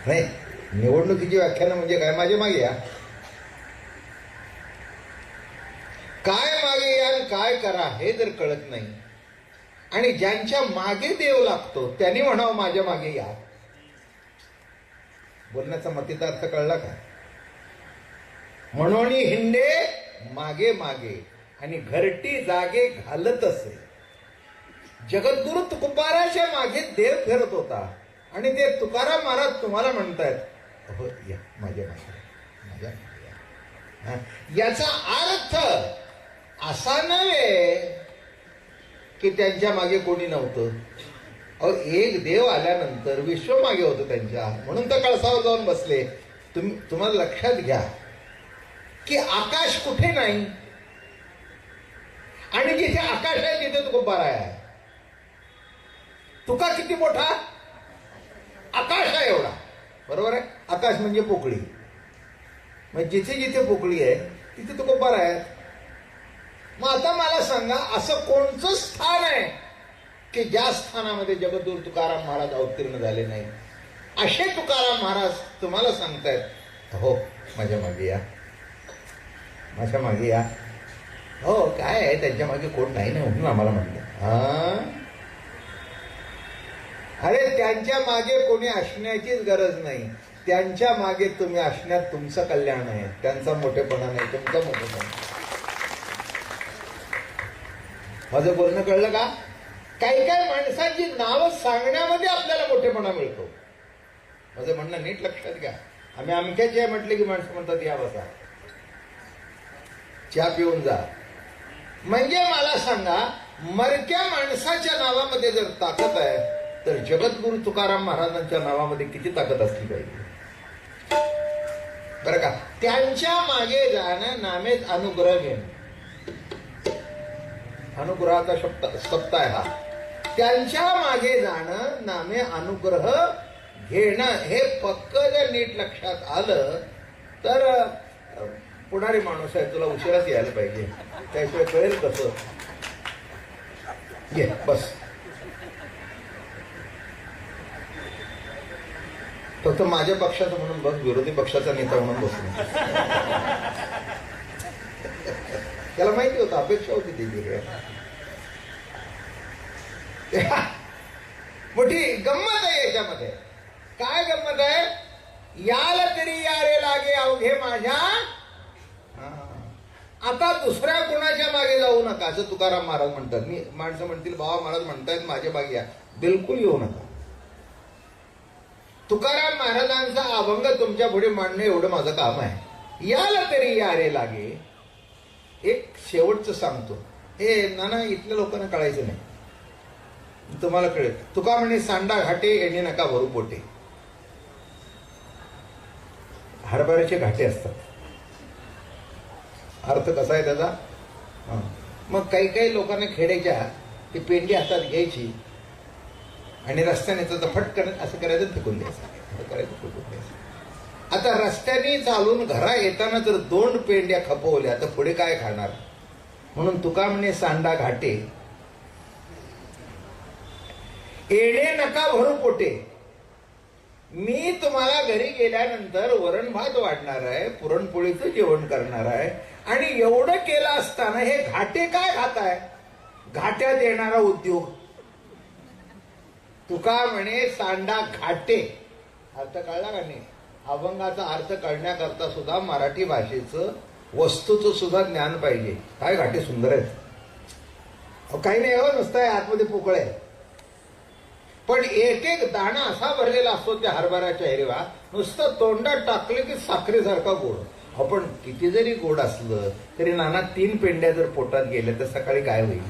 नाही, निवडणुकीची व्याख्यानं म्हणजे काय? माझ्या मागे या, काय मागे या आणि काय करा हे जर कळत नाही, आणि ज्यांच्या मागे देव लागतो त्यांनी म्हणावं माझ्या मागे या. बोलण्याचा मतीचा अर्थ कळला का? म्हणून हिंडे मागे मागे आणि घरटी जागे घालत असे. जगद्गुरु तुकोबाराच्या मागे देव फिरत होता आणि ते तुकाराम महाराज तुम्हाला म्हणतायत, हो या माझ्या मागे, माझ्या मागे या. याचा अर्थ असा नव्हे की त्यांच्या मागे कोणी नव्हतं. अहो, एक देव आल्यानंतर विश्व मागे होतं त्यांच्या, म्हणून तर कळसावर जाऊन बसले. तुम्हाला लक्षात घ्या की आकाश कुठे नाही, आणि जिथे आकाश आहे तिथे तुकोबारा आहे. तुका किती मोठा? आकाश आहे एवढा, बरोबर आहे. आकाश म्हणजे पोकळी, मग जिथे जिथे पोकळी आहे तिथे तुकोबारा आहे. मग आता मला सांगा, असं कोणतं स्थान आहे की ज्या स्थानामध्ये जगद्गुरु तुकाराम महाराज अवतीर्ण झाले नाही? असे तुकाराम महाराज तुम्हाला सांगतायत, हो माझ्या मागे या, माझ्या मागे या. हो काय आहे, त्यांच्या मागे कोण नाही ना म्हणून आम्हाला म्हणलं. अरे त्यांच्या मागे कोणी असण्याचीच गरज नाही. त्यांच्या मागे तुम्ही असण्यात तुमचं कल्याण आहे, त्यांचा मोठेपणा नाही, तुमचा मोठेपणा. माझं बोलणं कळलं का? काही काही माणसांची नावं सांगण्यामध्ये आपल्याला मोठेपणा मिळतो. माझं म्हणणं नीट लक्षात घ्या. आम्ही अमक्याचे म्हटले की माणसं म्हणतात या बसा, चहा पिऊन जा. म्हणजे मला सांगा, मरक्या माणसाच्या नावामध्ये जर ताकद आहे तर जगद्गुरु तुकाराम महाराजांच्या नावामध्ये किती ताकद असली पाहिजे, बरं का? त्यांच्या मागे जाणं नामेच अनुग्रह घेणं. अनुग्रहाचा शब्द आहे हा. त्यांच्या मागे जाणं नामे अनुग्रह घेणं. हे पक्क जर नीट लक्षात आलं तर पुढारी माणूस आहे, तुला उशिराच यायला पाहिजे, त्याशिवाय कळेल कसं? ये बस. फक्त माझ्या पक्षाचं म्हणून बघ, विरोधी पक्षाचा नेता म्हणून बसून. त्याला माहिती होतं, अपेक्षा होती त्याची. मोठी गंमत आहे याच्यामध्ये. काय गंमत आहे? याल तरी यारे लागे अवघे माझ्या. आता दुसऱ्या कुणाच्या मागे जाऊ नका असं तुकाराम महाराज म्हणतात. मी माणसं म्हणतील बाबा महाराज म्हणतायत माझ्या मागे या, बिलकुल येऊ नका. तुकाराम महाराजांचा अभंग तुमच्या पुढे मांडणं एवढं माझं काम आहे. याला तरी यारे लागे. एक शेवटचं सांगतो, हे नाना इथल्या लोकांना कळायचं नाही, तुम्हाला कळेल. तुका म्हणे सांडा घाटे येणे नका भरू पोटे. हरभऱ्याचे घाटे असतात. अर्थ कसा आहे त्याचा? मग काही काही लोकांना खेड्याच्या ती पेंडी हातात घ्यायची आणि रस्त्याने त्याचं फटकन असं करायचं, फेकून द्यायचं, करायचं, फेकून द्यायचं. आता रस्त्याने चालून घरा येताना जर 2 पेंड्या खपवल्या तर पुढे काय खाणार? म्हणून तुका म्हणे सांडा घाटे येणे नका भरू पोटे. मी तुम्हाला घरी गेल्यानंतर वरण भात वाढणार आहे, पुरणपोळीचं जेवण करणार आहे, आणि एवढं केलं असताना हे घाटे काय खाताय? घाट्यात येणारा उद्योग. तुका म्हणे सांडा घाटे. अर्थ कळला का नाही? अभंगाचा अर्थ कळण्याकरता सुद्धा मराठी भाषेचं वस्तूचं सुद्धा ज्ञान पाहिजे. काय घाटे सुंदर आहेत. काही नाही हो, नुसतं आहे आतमध्ये पोकळ आहे, पण एक एक दाणा असा भरलेला असतो त्या हरभऱ्याच्या हिरवा, नुसतं तोंडात टाकले की साखरेसारखा गोड. आपण किती जरी गोड असलं तरी नाना 3 पेंड्या जर पोटात गेल्या तर सकाळी काय होईल?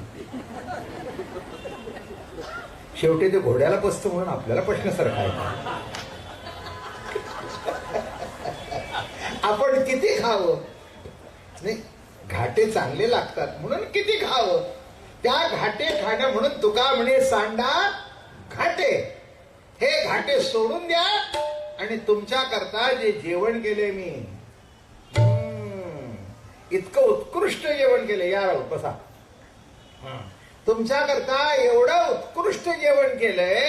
शेवटी ते घोड्याला पसतं म्हणून आपल्याला पचण्यासारखं आहे. आपण किती खावं? नाही, घाटे चांगले लागतात म्हणून किती खावं? त्या घाटे खाणं म्हणून तुका म्हणे सांडा घाटे. हे घाटे सोडून द्या आणि तुमच्या करता जे जेवण केले मी, इतकं उत्कृष्ट जेवण केले. या राहू बसा. तुमच्या करता एवढं उत्कृष्ट जेवण केलंय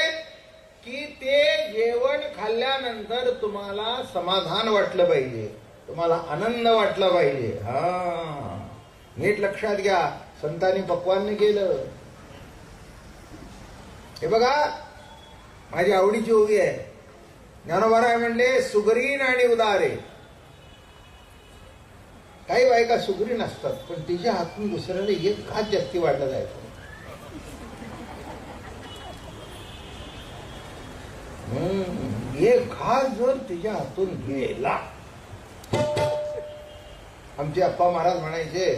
की ते जेवण खाल्ल्यानंतर तुम्हाला समाधान वाटलं पाहिजे, तुम्हाला आनंद वाटला पाहिजे. हा, नीट लक्षात घ्या. संतांनी पक्वान्न केलं. हे बघा, माझी आवडीची ओवी आहे. ज्ञानोबाराय म्हणले, सुगरीन आणि उदारे. काही बायका सुगरीन असतात, पण तिच्या हातून दुसऱ्याला एक घास जास्ती वाढला जायचं. एक घास जर तिच्या हातून गेला. आमचे अप्पा महाराज म्हणायचे,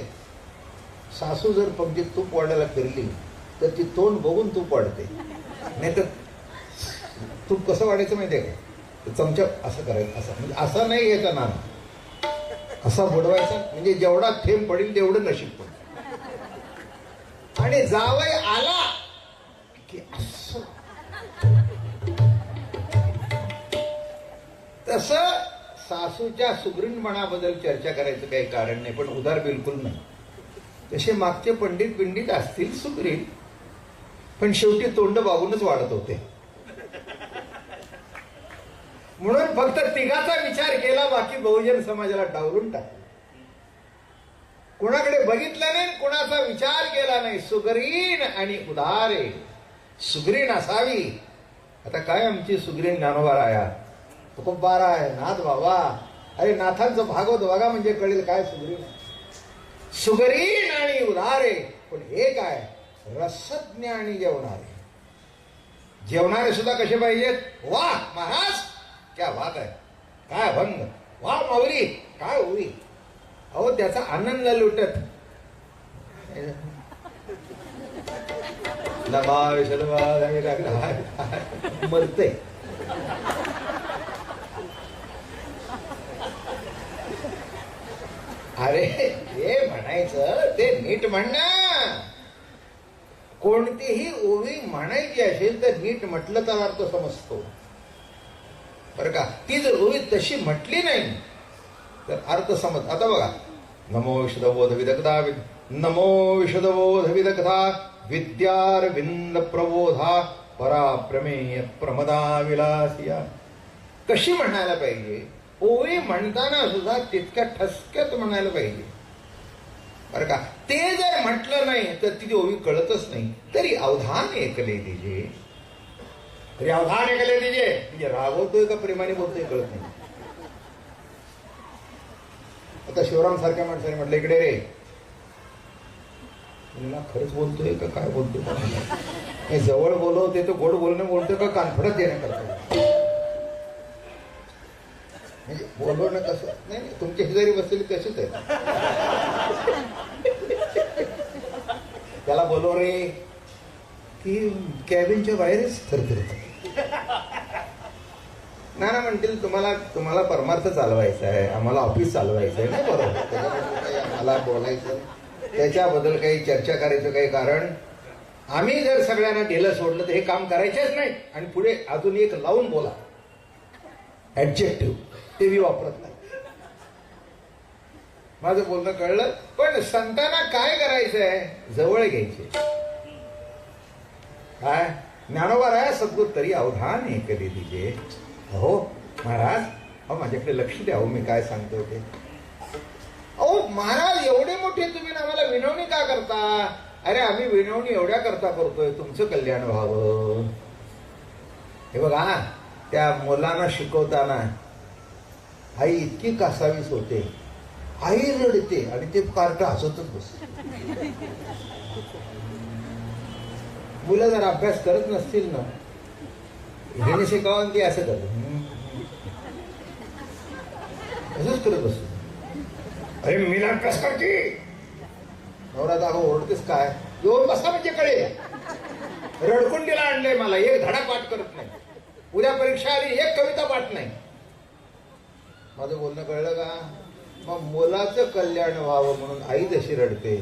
सासू जर पंक्तीत तूप वाढायला फिरली तर ती तोंड बघून तूप वाढते. नाही तर तूप कसं वाढायचं माहितीये का? चमचा असं करायचं, असं म्हणजे असं नाही घ्यायचा ना, असा बुडवायचा, म्हणजे जेवढा थेंब पडेल तेवढं नशीब पडेल. आणि जावई आला की असं. तसं सासूच्या सुगरीणपणाबद्दल चर्चा करायचं काही कारण नाही, पण उदार बिलकुल नाही. तसे मागचे पंडित पिंडित असतील सुगरीण, पण शेवटी तोंड बागूनच वाढत होते. म्हणून फक्त तिघाचा विचार केला, बाकी बहुजन समाजाला डावलून टाकलं. कोणाकडे बघितलं नाही, कोणाचा विचार केला नाही. सुगरीण आणि उदारे. सुगरीण असावी. आता काय आमची सुगरीण ज्ञानोबाराया, तुकोबारा आहे, नाथ बाबा. अरे नाथांचं भागवत बघा म्हणजे कळेल काय सुगरीण. सुगरीण आणि उदारे. पण हे काय, रसज्ञ आणि जेवणारे. जेवणारे सुद्धा कसे पाहिजेत? वा महाराज, क्या बात आहे, काय भंग, वा माऊली, काय होई. अहो त्याचा आनंद लुटत मरते. अरे हे म्हणायचं ते नीट म्हणणं. कोणतीही ओवी म्हणायची असेल तर नीट म्हटलं तर अर्थ समजतो बरं का. ती जर ओवी तशी म्हटली नाही तर अर्थ समज. आता बघा, नमो विशदबोध विदग्धा, नमो विशदबोध विदग्धा विद्यारविंद प्रबोधा परा प्रमेय प्रमदा विलासिया. कशी म्हणायला पाहिजे? ओवी म्हणताना सुद्धा तितक्या ठसक्यात म्हणायला पाहिजे बरं का. ते जर म्हटलं नाही तर ती ओवी कळतच नाही. तरी अवधान ऐकले तिचे, तरी अवधान ऐकले तिचे, म्हणजे रागवतोय का प्रेमाने बोलतोय कळत नाही. आता शिवराम सारख्या माणसाने म्हटलं, इकडे रे, मुला खरंच बोलतोय का काय बोलतोय? जवळ बोलवते तर गोड बोलणं बोलतोय का कानफडत देणं करतोय? म्हणजे बोलवणं कसं नाही, तुमच्या शेजारी बसलेली तशीच आहे. त्याला बोलव रे की कॅबिनच्या बाहेरच थरथरत. ना म्हणतील तुम्हाला परमार्थ चालवायचा आहे, आम्हाला ऑफिस चालवायचं आहे. नाही बरोबर, त्याच्याबद्दल काही आम्हाला बोलायचं, त्याच्याबद्दल काही चर्चा करायचं काही कारण. आम्ही जर सगळ्यांना ढिलं सोडलं तर हे काम करायचेच नाही. आणि पुढे अजून एक लावून बोला, ऍडजेक्टिव्ह, ते मी वापरत नाही. माझं बोलणं कळलं. पण संतांना काय करायचंय? जवळ घ्यायचे. काय ज्ञानोबा राया सद्गुरू तरी अवधान हे कधी तिचे. हो महाराज, अहो माझ्याकडे लक्ष द्या, हो मी काय सांगतो ते. अहो महाराज, एवढे मोठे तुम्ही आम्हाला विनवणी का करता? अरे आम्ही विनवणी एवढ्या करता करतोय तुमचं कल्याण व्हावं. हे बघा, त्या मुलांना शिकवताना आई इतकी कासावीस होते, आई रडते आणि ते कार्ट हसतच बसते. मुलं जर अभ्यास करत नसतील ना, हिने शिकावं की असं करत, असंच करत बसतो. अरे मी अभ्यास करते, नवरा दाखव ओरडतेस काय, येऊन बसा म्हणजे कळेल. रडकुंडीला आणलंय मला, एक धडा पाठ करत नाही. उद्या परीक्षा आली, एक कविता पाठ नाही. माझं बोलणं कळलं का? मग मुलाचं कल्याण व्हावं म्हणून आई जशी रडते,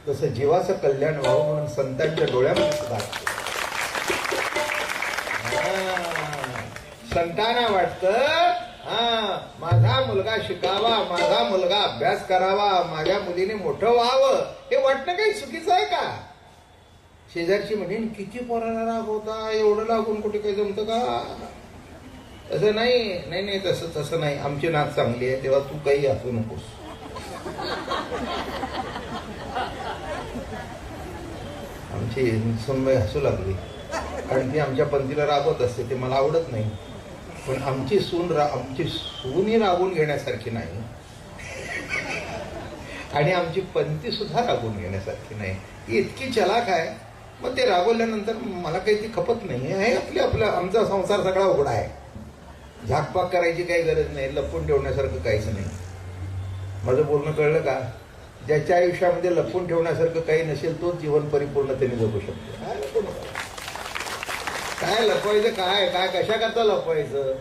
तसं जीवाचं कल्याण व्हावं म्हणून संतांच्या डोळ्यामध्ये सुद्धा संतांना वाटतं, माझा मुलगा शिकावा, माझा मुलगा अभ्यास करावा, माझ्या मुलीने मोठं व्हावं. हे वाटणं काही चुकीचं आहे का? शेजारची म्हणे किती पोराला रागवता, एवढं लागून कुठे काही जमतं का? तसं नाही नाही नाही तसं नाही, आमची नाक चांगली आहे तेव्हा तू काही असू नकोस. आमची सुनबाई हसू लागली, कारण ती आमच्या पंथीला रागवत असते, ते मला आवडत नाही. पण आमची सून ही रागवून घेण्यासारखी नाही आणि आमची पंथी सुद्धा रागवून घेण्यासारखी नाही. ती इतकी चलाक आहे. मग ते रागवल्यानंतर मला काही ती खपत नाही आहे. आपला आमचा संसार सगळा उघडा आहे. झाकपाक करायची काही गरज नाही, लपून ठेवण्यासारखं काहीच नाही. माझं बोलणं कळलं का? ज्याच्या आयुष्यामध्ये लपून ठेवण्यासारखं काही नसेल तोच जीवन परिपूर्णतेने जगू शकतो. काय लपवायचं? काय काय कशाकरता लपवायचं?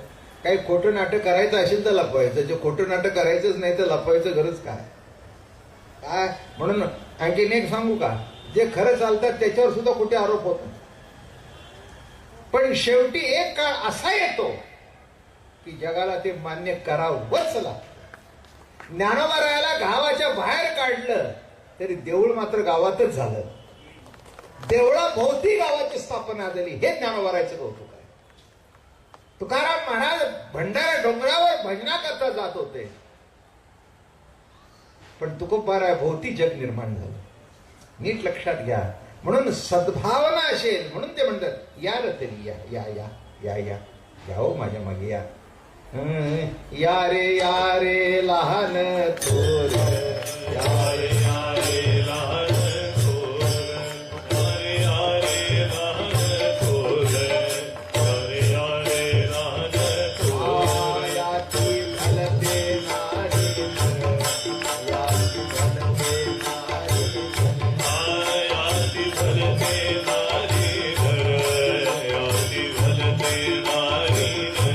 काही खोटं नाटक करायचं असेल तर लपवायचं, जे खोटं नाटक करायचंच नाही तर लपवायचं गरज काय? काय म्हणून आणखीन एक सांगू का? जे खरं चालतात त्याच्यावर सुद्धा कुठे आरोप होत नाही. पण शेवटी एक काळ असा येतो की जगाला ते मान्य करावंच लागतं. ज्ञानोबा गावाच्या बाहेर काढलं तरी देऊळ मात्र गावातच झालं. देवळाभोवती गावाची स्थापना झाली. हे ज्ञानोबारायचं कौतुक आहे. तुकाराम महाराज भंडारा डोंगरावर भजनाकरता जात होते, पण तुकोबाराय भोवती जग निर्माण झालं. नीट लक्षात घ्या. म्हणून सद्भावना असेल म्हणून ते म्हणतात या रे तरी या या या या या या हो माझ्या मागे या. या रे लहान थोर, या रे लहान थोर, या रे लहान थोर, या रे लहान थोर. याची फलते नारी, याची फलते नारी, याची फलते नारी नर, याची फलते नारी नर.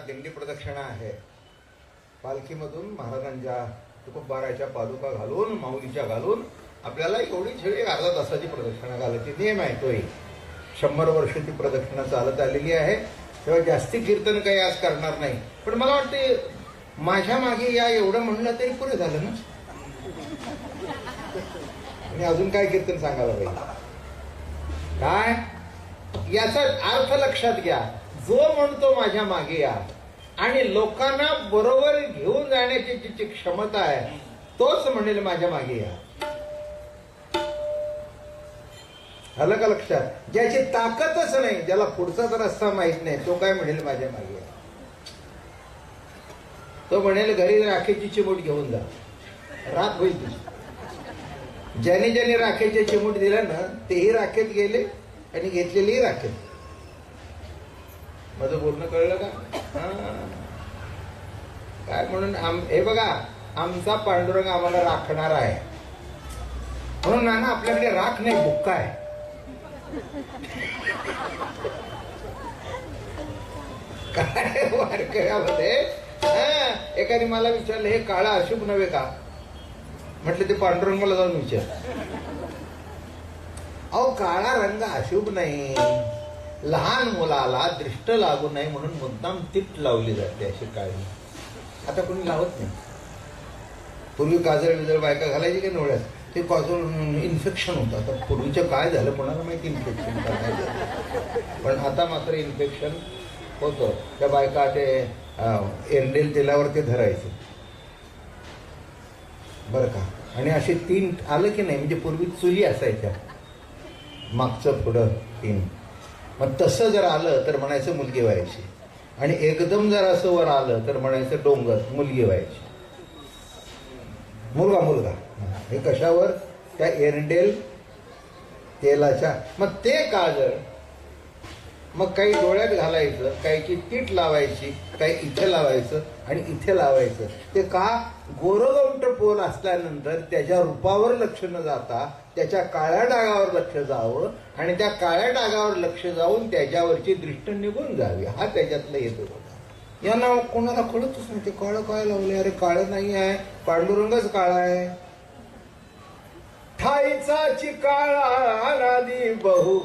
दिंडी प्रदक्षिणा आहे. पालखीमधून महाराजांच्या तुकोबाराच्या पादुका घालून माऊलीच्या घालून आपल्याला एवढी छेडी अर्धा तासाची प्रदक्षिणा घालायची नियम आहे. तोही 100 वर्ष ती प्रदक्षिणा चालत आलेली आहे. तेव्हा जास्ती कीर्तन काही आज करणार नाही. पण मला वाटते माझ्या मागे या एवढं म्हणलं तरी पुरे झालं ना. आणि अजून काय कीर्तन सांगायला पाहिजे? काय याचा अर्थ लक्षात घ्या. जो म्हणतो माझ्या मागे या आणि लोकांना बरोबर घेऊन जाण्याची जी क्षमता आहे तोच म्हणेल माझ्या मागे या. आलं का लक्षात? ज्याची ताकदच नाही, ज्याला पुढचा रस्ता माहित नाही, तो काय म्हणेल माझ्या मागे या? तो म्हणेल घरी राखेची चिमूट घेऊन जा, राख होईल तुझी. ज्याने ज्याने राखेचे चिमूट दिला ना तेही राखेत गेले आणि घेतलेली राखेत. माझं बोलणं कळलं का? काय म्हणून हे बघा, आमचा पांडुरंग आम्हाला राखणार आहे म्हणून नाना आपल्याकडे राख नाही, बुक्का आहे. काय वारकऱ्यामध्ये एकाने मला विचारलं, हे काळा अशुभ नव्हे का? म्हटलं ते पांडुरंगाला जाऊन विचार. अहो, काळा रंग अशुभ नाही, लहान मुलाला दृष्ट लागू नये म्हणून मुद्दाम तीट लावली जाते अशी काळी. आता कोणी लावत नाही. पूर्वी काजळ बिजळ बायका घालायची की डोळ्यात, ते काजळ इन्फेक्शन होतं. आता पूर्वीचं काय झालं कोणाला माहिती इन्फेक्शन काय झालं, पण आता मात्र इन्फेक्शन होतं. त्या बायका ते एरडेल तेलावर ते धरायचे बरं का. आणि असे 3 आलं की नाही, म्हणजे पूर्वी चुली असायच्या मागचं पुढं 3. मग तसं जर आलं तर म्हणायचं मुलगी व्हायची, आणि एकदम जर असं वर आलं तर म्हणायचं डोंगर, मुलगी व्हायची. मुलगा मुलगा. हे कशावर? त्या एरंडेल तेलाच्या. मग ते काजळ मग काही डोळ्यात घालायचं, काहीची तीट लावायची, काही इथे लावायचं आणि इथे लावायचं. ते का? गोरगवंट पोल असल्यानंतर त्याच्या रूपावर लक्ष न जाता त्याच्या काळ्या डागावर लक्ष जावं, आणि त्या काळ्या डागावर लक्ष जाऊन त्याच्यावरची दृष्ट निघून जावी, हा त्याच्यातलं हेतू होता. या नाव कोणाला कळतच नाही. ते काळं काय लावले? अरे काळं नाही आहे, पांडुरंगच काळा आहे. ठाईचाची काळा नादी बहु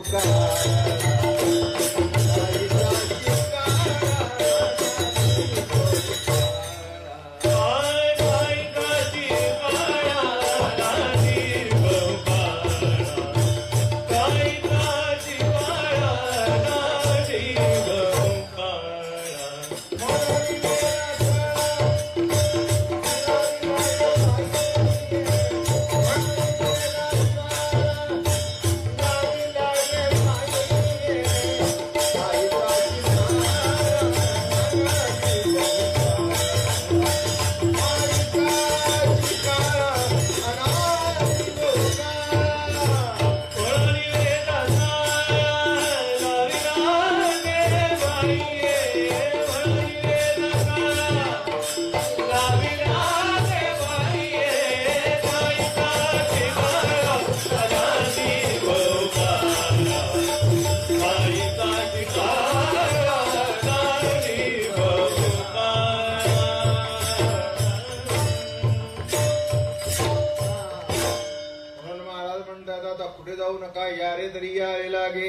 लागे.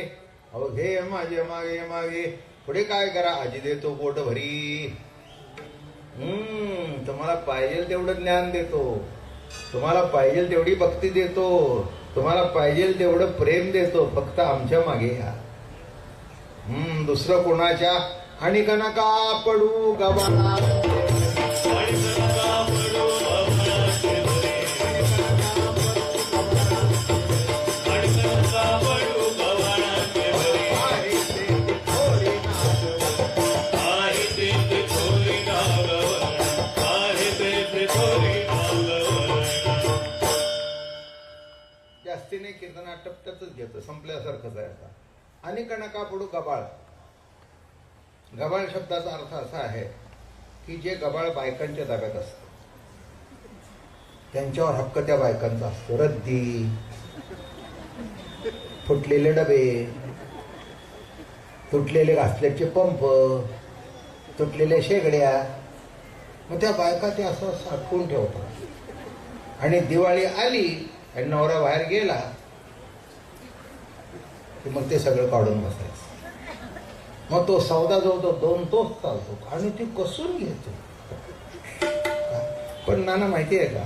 अहो घे माझे मागे मागे, पुढे काय करा, आजी देतो पोट भरी. तुम्हाला पाहिजे तेवढं ज्ञान देतो, तुम्हाला पाहिजे तेवढी भक्ती देतो, तुम्हाला पाहिजे तेवढं प्रेम देतो. फक्त आमच्या मागे या. दुसरं कोणाच्या आणि नका पडू गबाळा. जास्तीने कीर्तन टप्प्यातच घेतो, संपल्यासारखंच आहे आता. आणि नका पडू गबाळ. गबाळ शब्दाचा अर्थ असा आहे की जे गबाळ बायकांच्या ताब्यात असतं, त्यांच्यावर हक्क त्या बायकांचा असतो. रद्दी, फुटलेले डबे, तुटलेले घासल्याचे पंप, तुटलेल्या शेगड्या, मग त्या बायका ते असं साठवून ठेवतात. आणि दिवाळी आली आणि नवरा बाहेर गेला की मग ते सगळं काढून बसायचं. मग तो सौदा जो तो 2 तोच चालतो आणि ती कसून घेतो. पण नाना माहिती आहे का,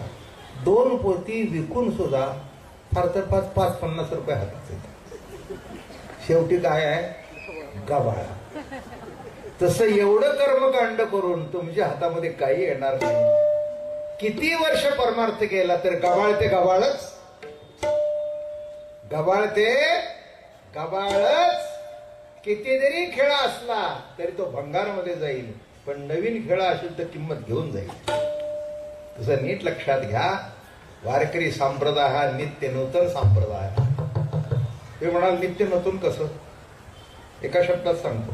2 पोती विकून सुद्धा फार तर 5-50 रुपये हातात येतात. शेवटी काय आहे? गबाळा. तसं एवढं कर्मकांड करून तुमच्या हातामध्ये काही येणार नाही. किती वर्ष परमार्थ केला तर गबाळ ते गबाळच, गबाळ ते गबाळच. किती जरी खेळा असला तरी तो भंगारमध्ये जाईल, पण नवीन खेळा असेल तर किंमत घेऊन जाईल. तसं नीट लक्षात घ्या. वारकरी संप्रदाय हा नित्य नूतन संप्रदाय. ते म्हणाल नित्य नूतन कसं? एका शब्दात सांगतो.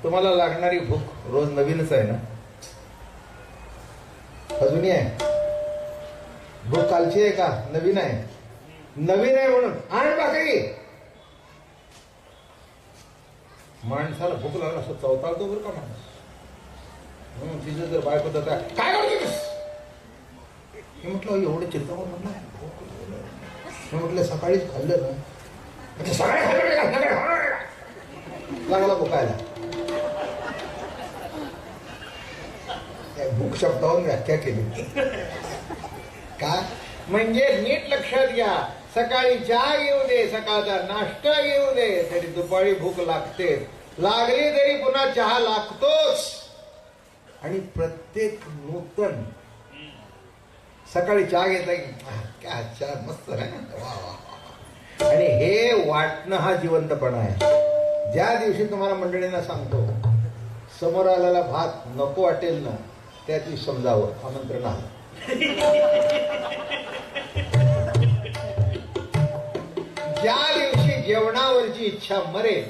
तुम्हाला लागणारी भूक रोज नवीनच आहे ना? अजूनही आहे? भूक कालची आहे का? नवीन आहे? नवीन आहे म्हणून आण भाकरी. माणसाला भूक लागला असं चवताळतो बरं का माणूस. तिचं जर बायको होता काय करतोस हे म्हटलं एवढं चिंतावून म्हणलं मी म्हटलं सकाळीच खाल्लं ना म्हणजे सकाळी लागला भुकायला भूक शब्दावरून व्याख्या केली का म्हणजे नीट लक्षात घ्या सकाळी चहा येऊ दे सकाळचा नाश्ता येऊ दे तरी दुपारी भूक लागते लागली तरी पुन्हा चहा लागतोच आणि प्रत्येक नूतन सकाळी चहा घेतला की काय चहा मस्त आहे ना आणि हे वाटणं हा जिवंतपणा आहे ज्या दिवशी तुम्हाला मंडळींना सांगतो समोर आलेला भात नको वाटेल ना त्या दिवशी समजावं आमंत्रण आलं ज्या दिवशी जेवणावरची इच्छा मरेल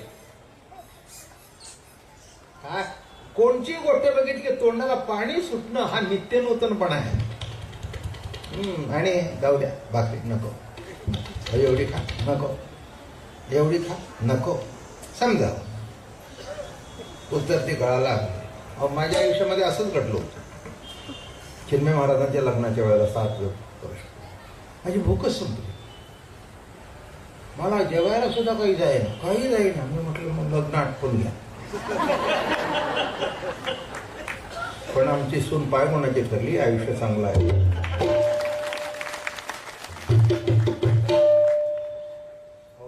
कोणची गोष्ट बघितली तोंडाला पाणी सुटणं हा नित्य नूतनपणा आहे आणि जाऊ द्या भाकरी नको एवढी खा नको एवढी खा नको समजा उत्तर ती गळाला लागली माझ्या आयुष्यामध्ये असंच घडलं होतं चिन्मय महाराजांच्या लग्नाच्या वेळेला 7 वर्ष माझी भूकच संपली मला जेवायला सुद्धा काही जाईना मी म्हटलं मग लग्न आटपून घ्या पण आमची सून पाय कोणाची ठरली आयुष्य चांगलं आहे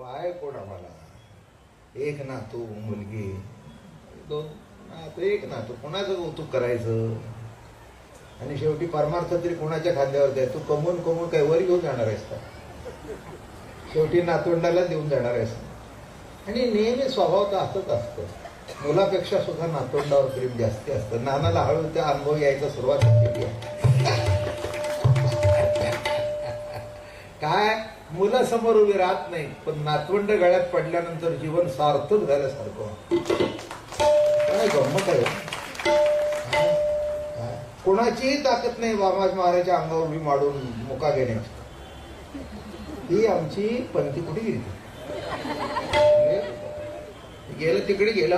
आहे कोण आम्हाला एक नातू मुलगी 2 नातू 1 नातू कोणाचं कौतुक करायचं आणि शेवटी परमार्थ तरी कोणाच्या खांद्यावर द्या तू कमवून काय वर घेऊन जाणार आहेस का शेवटी नातवंडाला देऊन जाणार आहेस आणि नेहमी स्वभाव तर असंच असतं मुलापेक्षा सुद्धा नातवंडावर प्रेम जास्ती असतं नानाला हळू त्या अनुभव यायचा सुरुवात केली काय मुलं समोर उभी राहत नाही पण नातवंड गळ्यात पडल्यानंतर जीवन सार्थक झाल्यासारखं काय गंमत आहे कोणाचीही ताकद नाही बाबा महाराजच्या अंगावर उभी माडून मुका घेण्याची ही आमची पंथी कुठे गेली गेलं तिकडे गेलं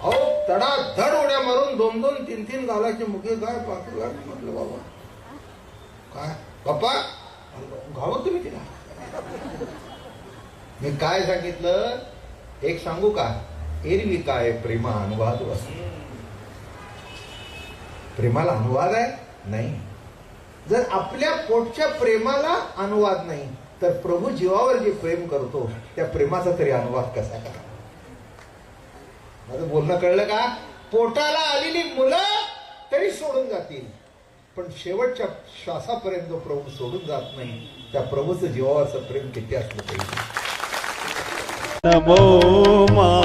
अहो तडाधड उड्या मारून 2-2, 3-3 गालाचे मुके काय पाकू काय म्हटलं बाबा काय बाप्पा घावत तुम्ही तिला मी काय सांगितलं एक सांगू का एरवी काय प्रेमा अनुवाद प्रेमाला अनुवाद आहे नाही जर आपल्या पोटच्या प्रेमाला अनुवाद नाही तर प्रभू जीवावर जे प्रेम करतो त्या प्रेमाचा तरी अनुवाद कसा करा माझं बोलणं कळलं का पोटाला आलेली मुलं तरी सोडून जातील पण शेवटच्या श्वासापर्यंत जो प्रभू सोडून जात नाही त्या प्रभूचं जीवावरचं प्रेम किती असलं पाहिजे नमो